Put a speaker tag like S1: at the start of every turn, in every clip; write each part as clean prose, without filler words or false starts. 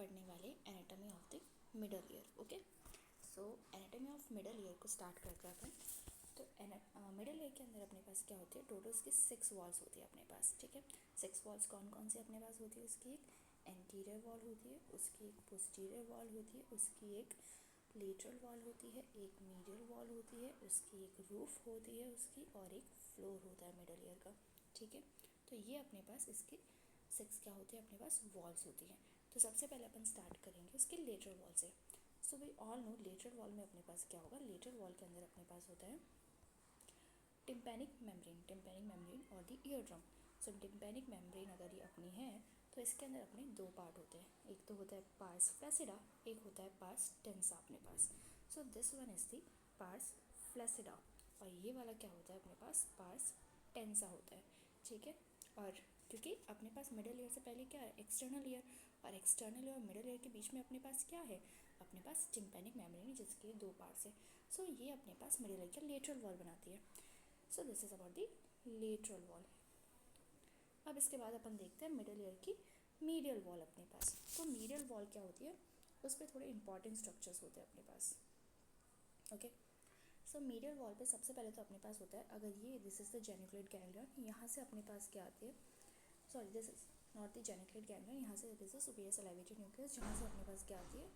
S1: पढ़ने वाले anatomy of the middle year. Okay, so anatomy of middle ear को start करते हैं अपन। तो मिडल ईयर के अंदर अपने पास क्या होती है, टोटल उसकी 6 वॉल्स होती है अपने पास। ठीक है, 6 वॉल्स कौन कौन सी अपने पास होती है? उसकी एक एंटीरियर वॉल होती है, उसकी एक पोस्टीरियर वॉल होती है, उसकी एक लेटरल वॉल होती है, एक मीडियल वॉल होती है, उसकी एक रूफ होती है उसकी, और एक फ्लोर होता है मिडल ईयर का। ठीक है, तो ये अपने पास इसके 6 क्या होती है, अपने पास वॉल्स होती हैं। तो सबसे पहले अपन स्टार्ट करेंगे उसके लेटरल वॉल से। So we all know lateral wall में अपने पास क्या होगा, लेटरल वॉल के अंदर अपने पास होता है टिम्पैनिक मेम्ब्रेन और the ear drum. So tympanic membrane अगर ये अपनी है तो इसके अंदर अपने 2 पार्ट होते हैं, एक तो होता है पार्स फ्लैसिडा, एक होता है पार्स टेंसा अपने पास। So this one is the pars flaccida, और ये वाला क्या होता है अपने पास, पार्स टेंसा होता है। ठीक है, और क्योंकि अपने पास मिडल ईयर से पहले क्या है, एक्सटर्नल ईयर, और एक्सटर्नल ईयर और मिडल ईयर के बीच में अपने पास क्या है, अपने पास टिम्पैनिक मेम्ब्रेन, जिसके 2 पार्ट्स है। सो ये अपने पास मिडल ईयर का लेटरल वॉल बनाती है। So this is about the lateral wall. अब इसके बाद अपन देखते हैं मिडल ईयर की मीडियल वॉल अपने पास। तो मीडियल वॉल क्या होती है, उस पर थोड़े इंपॉर्टेंट स्ट्रक्चर्स होते हैं अपने पास। ओके, सो मीडियल वॉल पे सबसे पहले तो अपने पास होता है, अगर ये this is the geniculate ganglion, यहाँ से अपने पास क्या आती है, sorry this is not the geniculate ganglion, यहाँ से दिस इज सुपीरियर सलाइवेटेड न्यूक्लियस, जहाँ से अपने पास क्या आती है,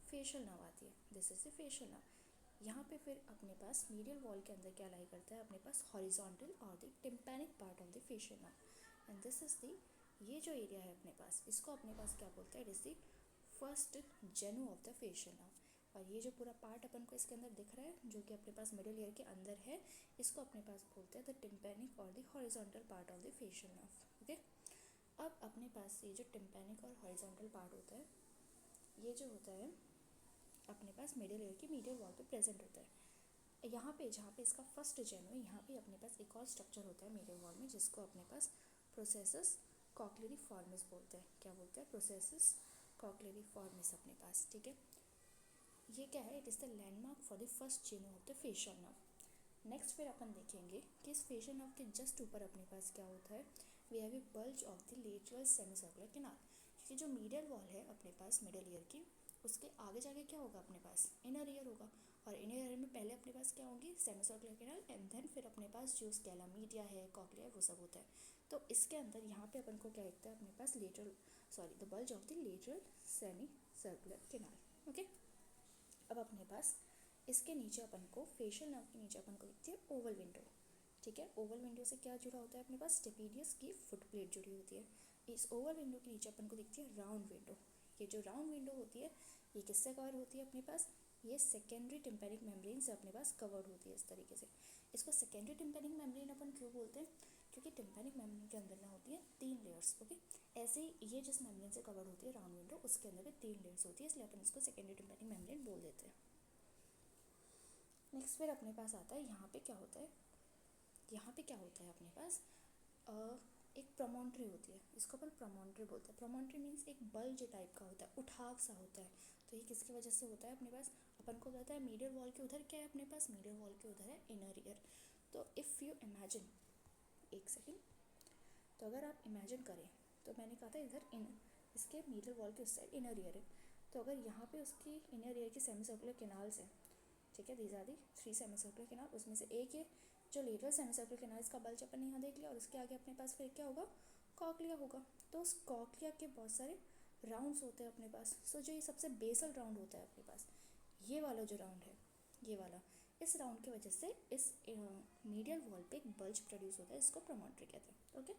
S1: फेशियल नर्व आती है। This is the facial nerve. यहाँ पे फिर अपने पास मीडियल वॉल के अंदर क्या लाई करता है, अपने पास हॉरिजॉन्टल और the tympanic part of the facial nerve, and this is the, ये जो एरिया है अपने पास, इसको अपने पास क्या बोलते हैं, it is the first genu of the facial nerve. और ये जो पूरा पार्ट अपन को इसके अंदर दिख रहा है, जो कि अपने पास मिडल ईयर के अंदर है, इसको अपने पास बोलते हैं द टिम्पैनिक और the horizontal part of the facial nerve. Okay, अब अपने पास ये जो टिम्पैनिक और हॉरिजॉन्टल पार्ट होता है, ये जो होता है अपने पास मिडल ईयर की मीडियल वॉल पे प्रेजेंट होता है। यहाँ पे जहाँ पे इसका फर्स्ट जेन है, यहाँ पे अपने पास एक और स्ट्रक्चर होता है मीडियल वॉल में, जिसको अपने पास प्रोसेसस कॉक्लेरिफॉर्मिस बोलते हैं। क्या बोलते हैं? प्रोसेसस कॉक्लेरिफॉर्मिस अपने पास। ठीक है, ये क्या है, it is the landmark for the first genu of the facial nerve. Next फिर अपन देखेंगे कि इस फेशियल नर्व के जस्ट ऊपर अपने पास क्या होता है, we have a bulge of the lateral semicircular canal. क्योंकि जो मीडियल वॉल है अपने पास मिडल ईयर की, उसके आगे जाके क्या होगा, अपने पास इनर ईयर होगा, और इनर ईयर में पहले अपने पास क्या होंगी, सेमीसर्कुलर कैनाल, एंड देन फिर अपने पास जो स्केला मीडिया है, कॉक्लिया है, वो सब होता है। तो इसके अंदर यहाँ पे अपन को क्या दिखता है, अपने पास lateral, sorry the bulge of the lateral semi circular canal. Okay, अब अपने पास इसके नीचे अपन को, फेशियल नर्व के नीचे अपन को दिखती है ओवल विंडो। ठीक है, ओवल विंडो से क्या जुड़ा होता है, अपने पास स्टेपीडियस की फुट प्लेट जुड़ी होती है। इस ओवल विंडो के नीचे अपन को दिखती है राउंड विंडो। ये जो राउंड विंडो होती है, ये किससे कवर होती है अपने पास, ये सेकेंडरी टिम्पैनिक मेम्ब्रेन से अपने पास कवर्ड होती है इस तरीके से। इसको सेकेंडरी टिम्पैनिक मेम्ब्रेन अपन क्यों बोलते हैं, क्योंकि टिम्पैनिक मेम्ब्रेन के अंदर ना होती है 3 लेयर्स। ओके, ऐसे ही ये जिस मेम्ब्रेन से कवर्ड होती है राउंड विंडो, उसके अंदर भी 3 लेयर्स होती है, इसलिए अपन इसको सेकेंडरी टिम्पैनिक मेम्ब्रेन बोल देते हैं। नेक्स्ट फिर अपने पास आता है, यहाँ पे क्या होता है, यहाँ पे क्या होता है अपने पास, एक प्रमोन्ट्री होती है, इसको अपन प्रमोन्ट्री बोलते हैं। प्रमोन्ट्री मीन्स एक बल्ज टाइप का होता है, उठाव सा होता है। तो ये किसकी वजह से होता है, अपने पास अपन को पता है मीडियल वॉल के उधर क्या है, अपने पास मीडियल वॉल के उधर है इनर ईयर। तो इफ़ यू इमेजिन, एक सेकेंड, तो अगर आप इमेजिन करें, तो मैंने कहा था इधर इन, इसके मीडियल वॉल के उस साइड इनर ईयर है। तो अगर यहाँ पे उसकी इनर ईयर की सेमी सर्कुलर कैनाल्स है, ठीक है, these are the 3 semi circular canal, उसमें से एक है जो लेटरल सेमी सर्कुलर कैनाल, इसका बल्ज अपन ने यहाँ देख लिया, और उसके आगे अपने पास फिर क्या होगा, कॉक्लिया होगा। तो उस कॉक्लिया के बहुत सारे राउंड्स होते हैं अपने पास। सो जो ये सबसे बेसल राउंड होता है अपने पास, ये वाला जो राउंड है, ये वाला, इस राउंड की वजह से इस मीडियल वॉल पे एक बल्ज प्रोड्यूस होता है, इसको प्रमोन्ट्री कहते हैं। Okay,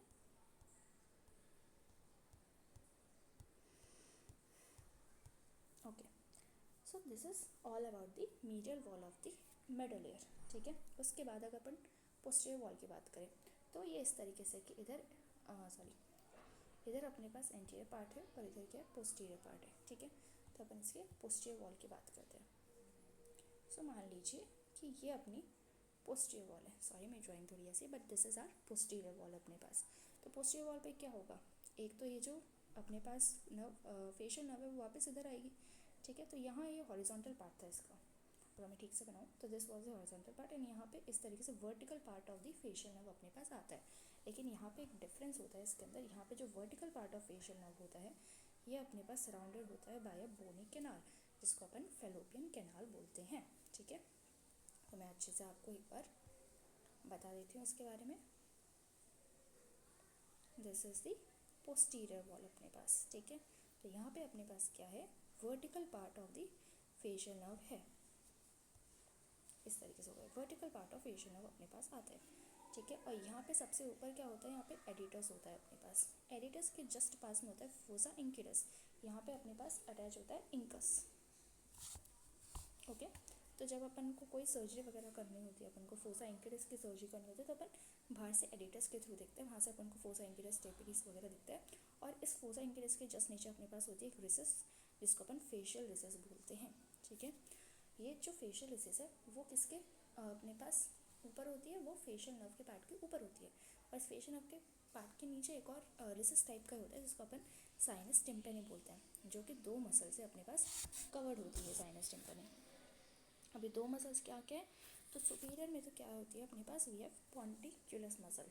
S1: okay, so this is all about the medial wall of the middle year. ठीक है, उसके बाद अगर अपन पोस्टीरियर वॉल की बात करें, तो ये इस तरीके से कि इधर सॉरी, इधर अपने पास एंटीरियर पार्ट है और इधर क्या है, पोस्टीरियर पार्ट है। ठीक है, तो अपन इसके पोस्टीरियर वॉल की बात करते हैं। सो मान लीजिए कि ये अपनी पोस्टीरियर वॉल है, सॉरी मेरी ड्राइंग थोड़ी ऐसी, but this is our posterior wall अपने पास। तो पोस्टीरियर वॉल पे क्या होगा, एक तो ये जो अपने पास नर्व, फेशियल नर्व है, वो वापस इधर आएगी। ठीक है, तो यहाँ ये हॉरिजॉन्टल पार्ट था इसका, अगर मैं ठीक से बनाऊँ तो this was the horizontal part, and यहाँ पे इस तरीके से vertical part of the facial nerve अपने पास आता है। लेकिन यहाँ पे एक डिफरेंस होता है इसके अंदर, यहाँ पे जो vertical part of facial nerve होता है, ये अपने पास सराउंडेड होता है बाय अ बोनी कैनाल, जिसको अपन फेलोपियन कैनाल बोलते हैं, ठीक है। तो मैं अच्छे से आपको एक बार बता देती हूँ इसके बारे में। This is the posterior wall अपने पास, ठीक है। तो यहाँ पे अपने पास क्या है, vertical part of the facial nerve है, इस तरीके से हो गया, vertical part of facial nerve अपने पास आता है, ठीक है। और यहाँ पे सबसे ऊपर क्या होता है, यहाँ पे एडिटस होता है अपने पास, एडिटस के जस्ट पास में होता है फोसा इंकिडस, यहाँ पे अपने पास अटैच होता है इंकस, ओके। तो जब अपन को कोई सर्जरी वगैरह करनी होती है, अपन को फोसा इंकिडस की सर्जरी करनी होती है, तो अपन बाहर से एडिटस के थ्रू देखते हैं, वहाँ से अपन को फोसा इंकिडस स्टेपिडिस वगैरह दिखता है। और इस फोसा इंकिडस के जस्ट नीचे अपने पास होती है एक रिसेस, जिसको अपन फेशियल रिसेस बोलते हैं, ठीक है। ये जो फेशियल रिसेस है वो किसके अपने पास ऊपर होती है, वो फेशियल नर्व के पार्ट के ऊपर होती है। और इस फेशियल नर्व के पार्ट के नीचे एक और रिसेस टाइप का होता है, जिसको अपन साइनस टिम्पेनी बोलते हैं, जो कि 2 मसल से अपने पास कवर्ड होती है साइनस टिम्पेनी। अभी 2 मसल्स क्या क्या है, तो सुपीरियर में तो क्या होती है अपने पास, we have ponticulus muscle,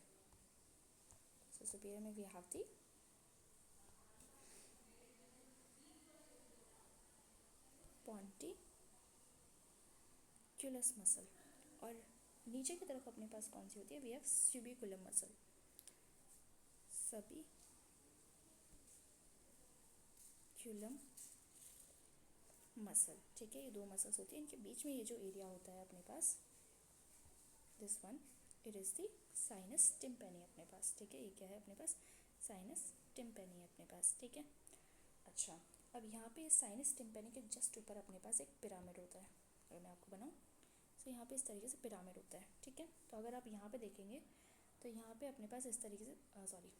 S1: so superior में we have the ponticulus muscle. और नीचे की तरफ अपने पास कौन सी होती है, वी हैव स्यूबिकुलम मसल, सबिक्यूलम मसल, ठीक है। ये 2 मसल्स होती है, इनके बीच में ये जो एरिया होता है अपने पास, this one, it is the sinus tympani अपने पास, ठीक है। ये क्या है अपने पास, साइनस टिम्पेनी अपने पास, ठीक है। अच्छा, अब यहाँ पे साइनस टिम्पेनी के जस्ट ऊपर अपने पास एक पिरामिड होता है, अगर मैं आपको बनाऊँ तो यहाँ पे इस तरीके से पिरामिड होता है, ठीक है। तो अगर आप यहाँ पे देखेंगे तो यहाँ पे अपने पास इस तरीके से सॉरी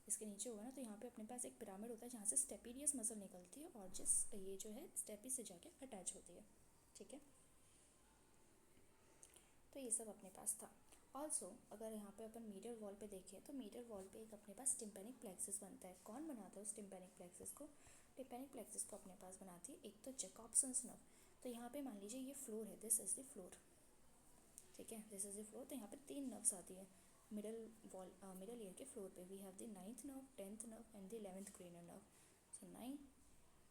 S1: इसके नीचे होगा ना, तो यहाँ पे अपने पास एक पिरामिड होता है जहाँ से स्टेपिडियस मसल निकलती है और जिस ये जो है स्टेपी से जाके अटैच होती है, ठीक है। तो ये सब अपने पास था। ऑल्सो अगर यहाँ पे अपन मीडियल वॉल पे देखें तो मीडियल वॉल पे एक अपने पास टिम्पेनिक प्लेक्सिस बनता है। कौन बनाता है उस टिम्पेनिक प्लेक्सिस को, टिम्पेनिक प्लेक्सिस को अपने पास बनाती है एक तो जैकॉब्सन्स नर्व। तो यहाँ पे मान लीजिए ये फ्लोर है, दिस इज़ द फ्लोर, ठीक है, दिस इज़ द फ्लोर। तो यहाँ पे 3 नर्व्स आती है मिडल वॉल मिडल ईयर के फ्लोर पे, we have the 9th nerve, 10th nerve and the 11th cranial nerve. So 9,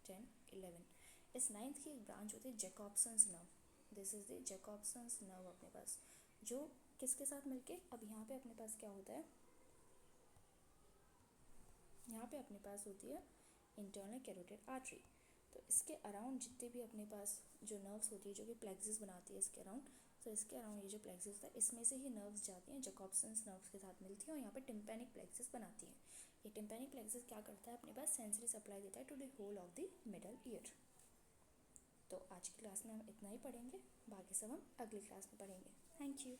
S1: 10, 11, इस 9th की एक ब्रांच होती है Jacobson's nerve, this is the Jacobson's nerve अपने पास, जो किसके साथ मिलके, अब यहाँ पे अपने पास क्या होता है, यहाँ पे अपने पास होती है इंटरनल कैरोटिड आर्टरी। तो इसके अराउंड जितने भी अपने पास जो नर्व्स होती है, जो कि प्लेक्सिस बनाती है इसके अराउंड, तो इसके अराउंड ये जो प्लेक्सिस है इसमें से ही नर्व्स जाती हैं, जैकॉब्सन्स नर्व्स के साथ मिलती हैं और यहाँ पे टिम्पेनिक प्लेक्सिस बनाती है। ये टिम्पेनिक प्लेक्सिस क्या करता है, अपने पास सेंसरी सप्लाई देता है to the whole of the middle ear. तो आज की क्लास में हम इतना ही पढ़ेंगे, बाकी सब हम अगली क्लास में पढ़ेंगे। Thank you.